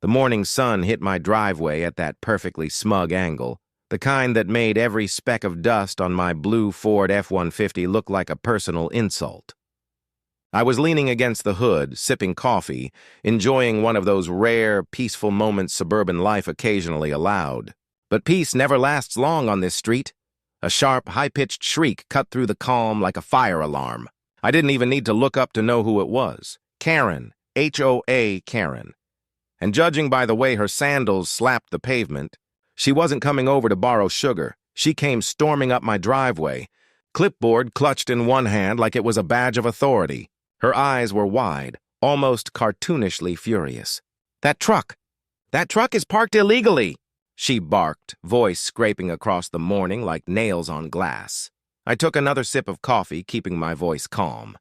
The morning sun hit my driveway at that perfectly smug angle, the kind that made every speck of dust on my blue Ford F-150 look like a personal insult. I was leaning against the hood, sipping coffee, enjoying one of those rare, peaceful moments suburban life occasionally allowed. But peace never lasts long on this street. A sharp, high-pitched shriek cut through the calm like a fire alarm. I didn't even need to look up to know who it was. Karen, HOA Karen. And judging by the way her sandals slapped the pavement, she wasn't coming over to borrow sugar. She came storming up my driveway, clipboard clutched in one hand like it was a badge of authority. Her eyes were wide, almost cartoonishly furious. That truck is parked illegally, she barked, voice scraping across the morning like nails on glass. I took another sip of coffee, keeping my voice calm.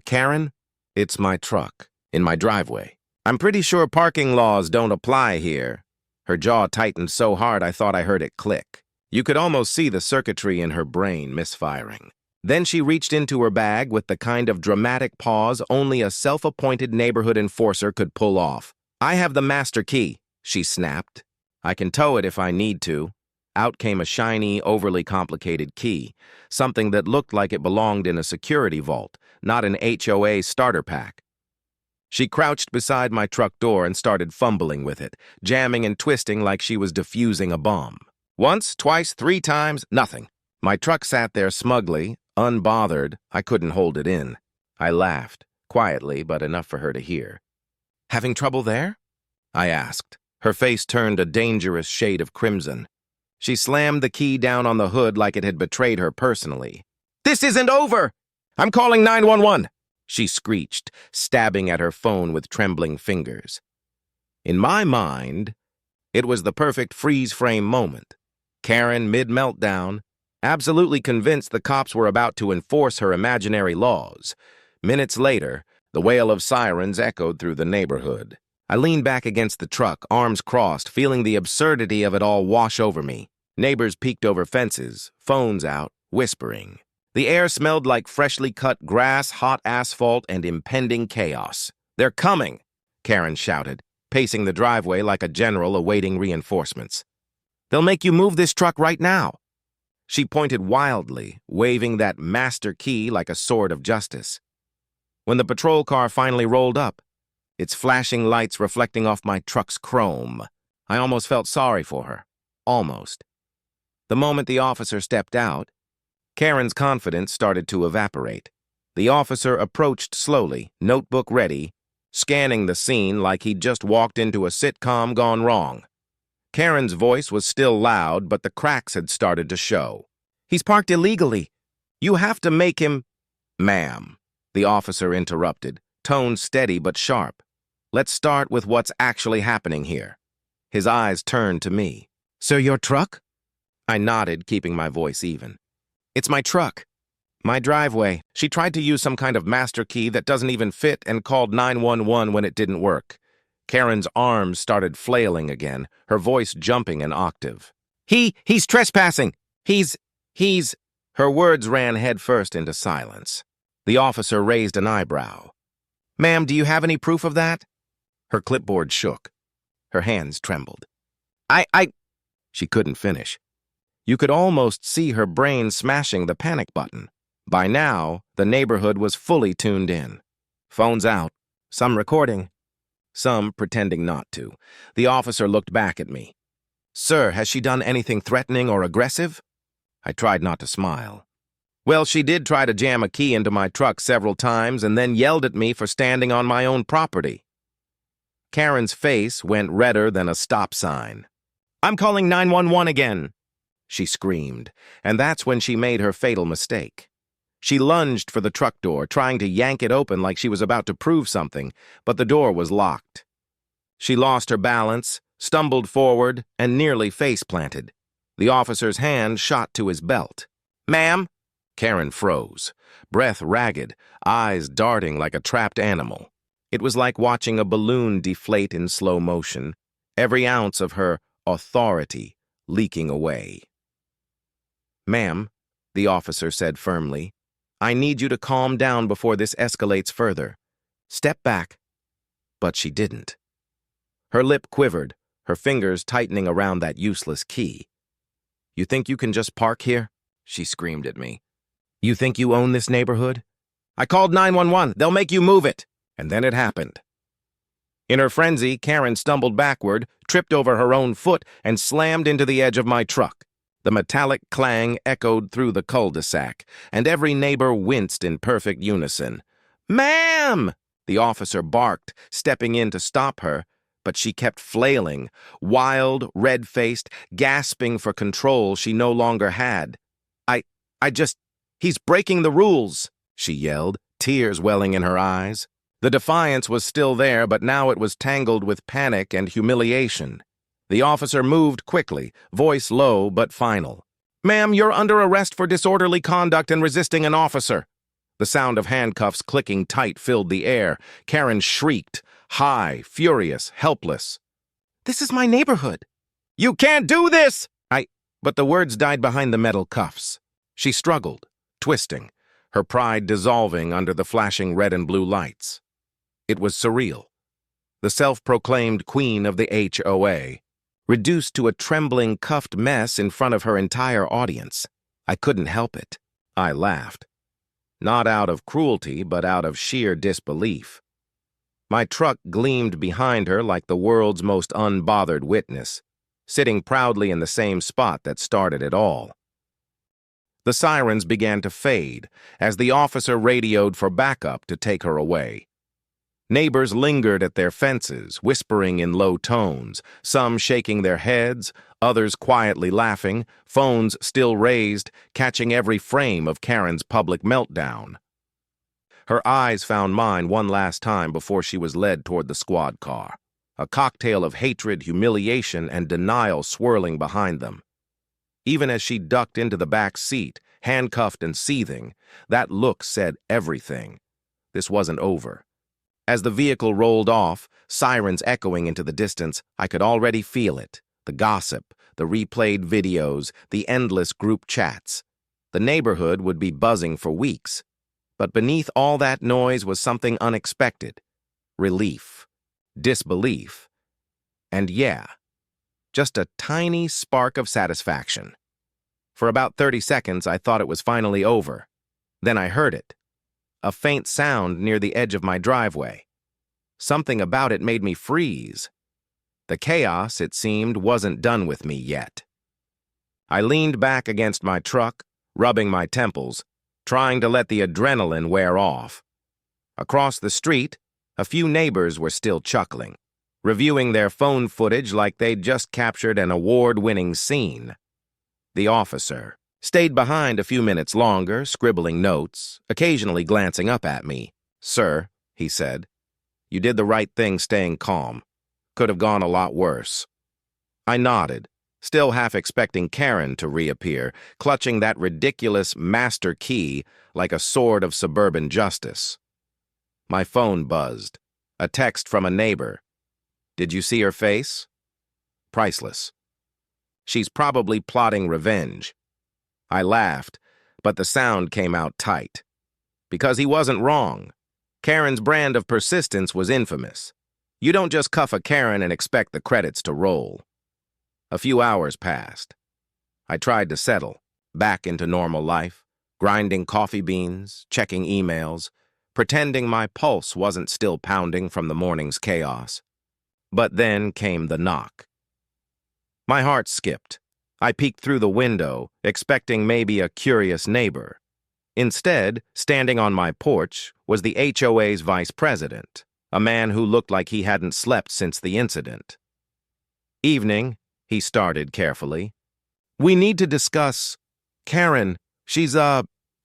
Karen? It's my truck, in my driveway. I'm pretty sure parking laws don't apply here. Her jaw tightened so hard I thought I heard it click. You could almost see the circuitry in her brain misfiring. Then she reached into her bag with the kind of dramatic pause only a self-appointed neighborhood enforcer could pull off. I have the master key, she snapped. I can tow it if I need to. Out came a shiny, overly complicated key, something that looked like it belonged in a security vault, not an HOA starter pack. She crouched beside my truck door and started fumbling with it, jamming and twisting like she was defusing a bomb. Once, twice, 3 times, nothing. My truck sat there smugly, unbothered. I couldn't hold it in. I laughed, quietly, but enough for her to hear. "Having trouble there?" I asked. Her face turned a dangerous shade of crimson. She slammed the key down on the hood like it had betrayed her personally. "This isn't over! I'm calling 911!" she screeched, stabbing at her phone with trembling fingers. In my mind, it was the perfect freeze-frame moment. Karen, mid-meltdown, absolutely convinced the cops were about to enforce her imaginary laws. Minutes later, the wail of sirens echoed through the neighborhood. I leaned back against the truck, arms crossed, feeling the absurdity of it all wash over me. Neighbors peeked over fences, phones out, whispering. The air smelled like freshly cut grass, hot asphalt, and impending chaos. "They're coming!" Karen shouted, pacing the driveway like a general awaiting reinforcements. "They'll make you move this truck right now." She pointed wildly, waving that master key like a sword of justice. When the patrol car finally rolled up, its flashing lights reflecting off my truck's chrome, I almost felt sorry for her. Almost. The moment the officer stepped out, Karen's confidence started to evaporate. The officer approached slowly, notebook ready, scanning the scene like he'd just walked into a sitcom gone wrong. Karen's voice was still loud, but the cracks had started to show. "He's parked illegally. You have to make him—" "Ma'am," the officer interrupted, tone steady but sharp. "Let's start with what's actually happening here." His eyes turned to me. "Sir, your truck?" I nodded, keeping my voice even. "It's my truck. My driveway. She tried to use some kind of master key that doesn't even fit and called 911 when it didn't work." Karen's arms started flailing again, her voice jumping an octave. He's trespassing! He's... Her words ran headfirst into silence. The officer raised an eyebrow. "Ma'am, do you have any proof of that?" Her clipboard shook. Her hands trembled. She couldn't finish. You could almost see her brain smashing the panic button. By now, the neighborhood was fully tuned in. Phones out. Some recording. Some pretending not to. The officer looked back at me. "Sir, has she done anything threatening or aggressive?" I tried not to smile. "Well, she did try to jam a key into my truck several times and then yelled at me for standing on my own property." Karen's face went redder than a stop sign. "I'm calling 911 again," she screamed, and that's when she made her fatal mistake. She lunged for the truck door, trying to yank it open like she was about to prove something, but the door was locked. She lost her balance, stumbled forward, and nearly face-planted. The officer's hand shot to his belt. "Ma'am?" Karen froze, breath ragged, eyes darting like a trapped animal. It was like watching a balloon deflate in slow motion, every ounce of her authority leaking away. "Ma'am," the officer said firmly, "I need you to calm down before this escalates further. Step back." But she didn't. Her lip quivered, her fingers tightening around that useless key. "You think you can just park here?" she screamed at me. "You think you own this neighborhood? I called 911. They'll make you move it." And then it happened. In her frenzy, Karen stumbled backward, tripped over her own foot, and slammed into the edge of my truck. The metallic clang echoed through the cul-de-sac, and every neighbor winced in perfect unison. "Ma'am!" the officer barked, stepping in to stop her, but she kept flailing, wild, red-faced, gasping for control she no longer had. He's breaking the rules," she yelled, tears welling in her eyes. The defiance was still there, but now it was tangled with panic and humiliation. The officer moved quickly, voice low but final. "Ma'am, you're under arrest for disorderly conduct and resisting an officer." The sound of handcuffs clicking tight filled the air. Karen shrieked, high, furious, helpless. "This is my neighborhood." "You can't do this!" But the words died behind the metal cuffs. She struggled, twisting, her pride dissolving under the flashing red and blue lights. It was surreal. The self-proclaimed queen of the HOA, reduced to a trembling, cuffed mess in front of her entire audience. I couldn't help it. I laughed. Not out of cruelty, but out of sheer disbelief. My truck gleamed behind her like the world's most unbothered witness, sitting proudly in the same spot that started it all. The sirens began to fade as the officer radioed for backup to take her away. Neighbors lingered at their fences, whispering in low tones, some shaking their heads, others quietly laughing, phones still raised, catching every frame of Karen's public meltdown. Her eyes found mine one last time before she was led toward the squad car, a cocktail of hatred, humiliation, and denial swirling behind them. Even as she ducked into the back seat, handcuffed and seething, that look said everything. This wasn't over. As the vehicle rolled off, sirens echoing into the distance, I could already feel it. The gossip, the replayed videos, the endless group chats. The neighborhood would be buzzing for weeks. But beneath all that noise was something unexpected. Relief. Disbelief. And just a tiny spark of satisfaction. For about 30 seconds, I thought it was finally over. Then I heard it. A faint sound near the edge of my driveway. Something about it made me freeze. The chaos, it seemed, wasn't done with me yet. I leaned back against my truck, rubbing my temples, trying to let the adrenaline wear off. Across the street, a few neighbors were still chuckling, reviewing their phone footage like they'd just captured an award-winning scene. The officer stayed behind a few minutes longer, scribbling notes, occasionally glancing up at me. "Sir," he said, "you did the right thing staying calm. Could have gone a lot worse." I nodded, still half expecting Karen to reappear, clutching that ridiculous master key like a sword of suburban justice. My phone buzzed. A text from a neighbor. "Did you see her face?" Priceless. She's probably plotting revenge. I laughed, but the sound came out tight. Because he wasn't wrong. Karen's brand of persistence was infamous. You don't just cuff a Karen and expect the credits to roll. A few hours passed. I tried to settle, back into normal life, grinding coffee beans, checking emails, pretending my pulse wasn't still pounding from the morning's chaos. But then came the knock. My heart skipped. I peeked through the window, expecting maybe a curious neighbor. Instead, standing on my porch, was the HOA's vice president, a man who looked like he hadn't slept since the incident. "Evening," he started carefully. "We need to discuss Karen. She's,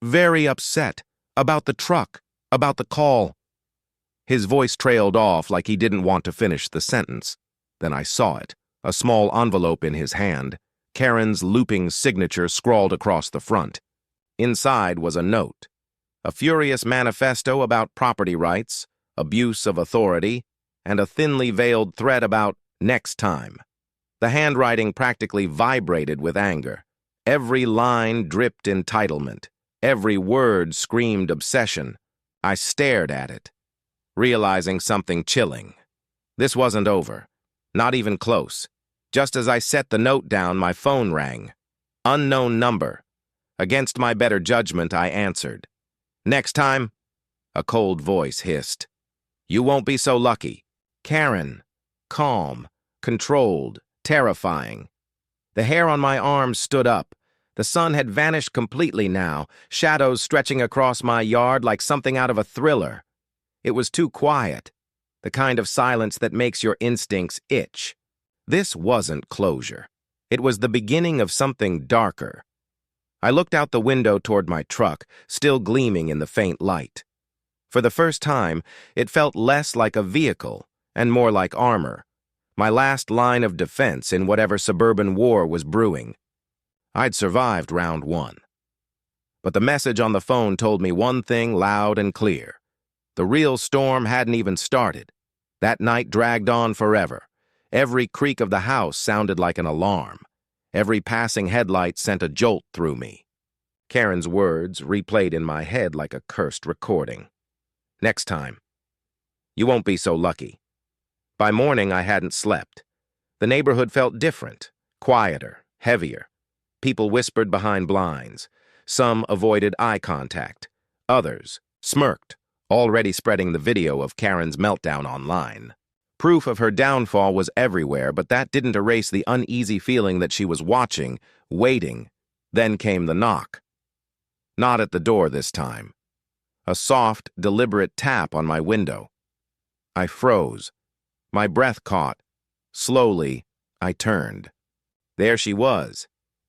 very upset. About the truck. About the call." His voice trailed off like he didn't want to finish the sentence. Then I saw it, a small envelope in his hand, Karen's looping signature scrawled across the front. Inside was a note, a furious manifesto about property rights, abuse of authority, and a thinly veiled threat about next time. The handwriting practically vibrated with anger. Every line dripped entitlement. Every word screamed obsession. I stared at it, realizing something chilling. This wasn't over. Not even close. Just as I set the note down, my phone rang. Unknown number. Against my better judgment, I answered. Next time, a cold voice hissed. You won't be so lucky. Karen. Calm, controlled, terrifying. The hair on my arms stood up. The sun had vanished completely now, shadows stretching across my yard like something out of a thriller. It was too quiet, the kind of silence that makes your instincts itch. This wasn't closure. It was the beginning of something darker. I looked out the window toward my truck, still gleaming in the faint light. For the first time, it felt less like a vehicle and more like armor, my last line of defense in whatever suburban war was brewing. I'd survived round one. But the message on the phone told me one thing loud and clear. The real storm hadn't even started. That night dragged on forever. Every creak of the house sounded like an alarm. Every passing headlight sent a jolt through me. Karen's words replayed in my head like a cursed recording. Next time. You won't be so lucky. By morning, I hadn't slept. The neighborhood felt different, quieter, heavier. People whispered behind blinds. Some avoided eye contact. Others smirked, already spreading the video of Karen's meltdown online. Proof of her downfall was everywhere, but that didn't erase the uneasy feeling that she was watching, waiting. Then came the knock. Not at the door this time. A soft, deliberate tap on my window. I froze. My breath caught. Slowly, I turned. There she was,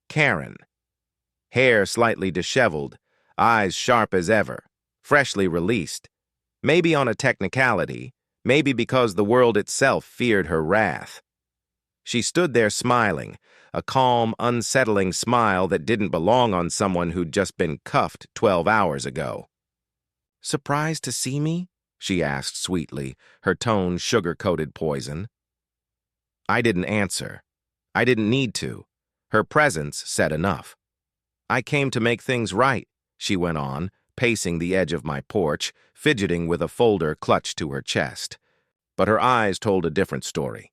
Karen. Hair slightly disheveled, eyes sharp as ever, freshly released. Maybe on a technicality, maybe because the world itself feared her wrath. She stood there smiling, a calm, unsettling smile that didn't belong on someone who'd just been cuffed 12 hours ago. Surprised to see me? She asked sweetly, her tone sugar-coated poison. I didn't answer. I didn't need to. Her presence said enough. I came to make things right, she went on, pacing the edge of my porch, fidgeting with a folder clutched to her chest. But her eyes told a different story.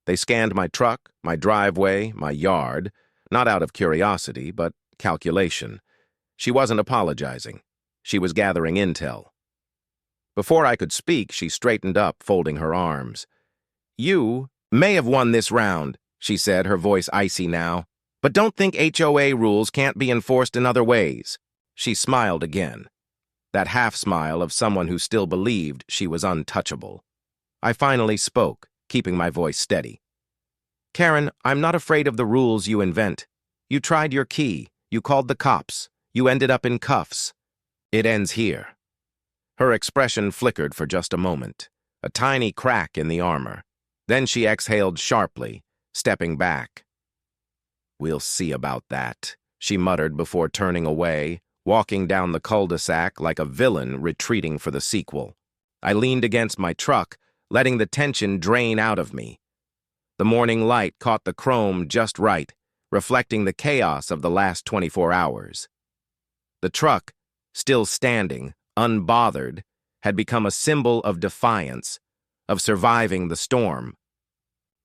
They scanned my truck, my driveway, my yard, not out of curiosity, but calculation. She wasn't apologizing. She was gathering intel. Before I could speak, she straightened up, folding her arms. You may have won this round, she said, her voice icy now, but don't think HOA rules can't be enforced in other ways. She smiled again, that half-smile of someone who still believed she was untouchable. I finally spoke, keeping my voice steady. Karen, I'm not afraid of the rules you invent. You tried your key. You called the cops. You ended up in cuffs. It ends here. Her expression flickered for just a moment, a tiny crack in the armor. Then she exhaled sharply, stepping back. We'll see about that, she muttered before turning away, walking down the cul-de-sac like a villain retreating for the sequel. I leaned against my truck, letting the tension drain out of me. The morning light caught the chrome just right, reflecting the chaos of the last 24 hours. The truck, still standing, unbothered, had become a symbol of defiance, of surviving the storm.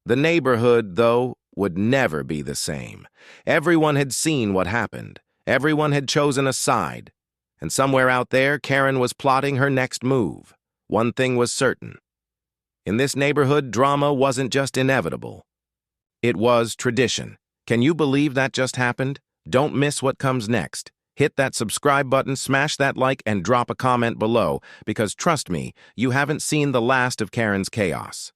The neighborhood, though, would never be the same. Everyone had seen what happened. Everyone had chosen a side. And somewhere out there, Karen was plotting her next move. One thing was certain. In this neighborhood, drama wasn't just inevitable. It was tradition. Can you believe that just happened? Don't miss what comes next. Hit that subscribe button, smash that like, and drop a comment below, because trust me, you haven't seen the last of Karen's chaos.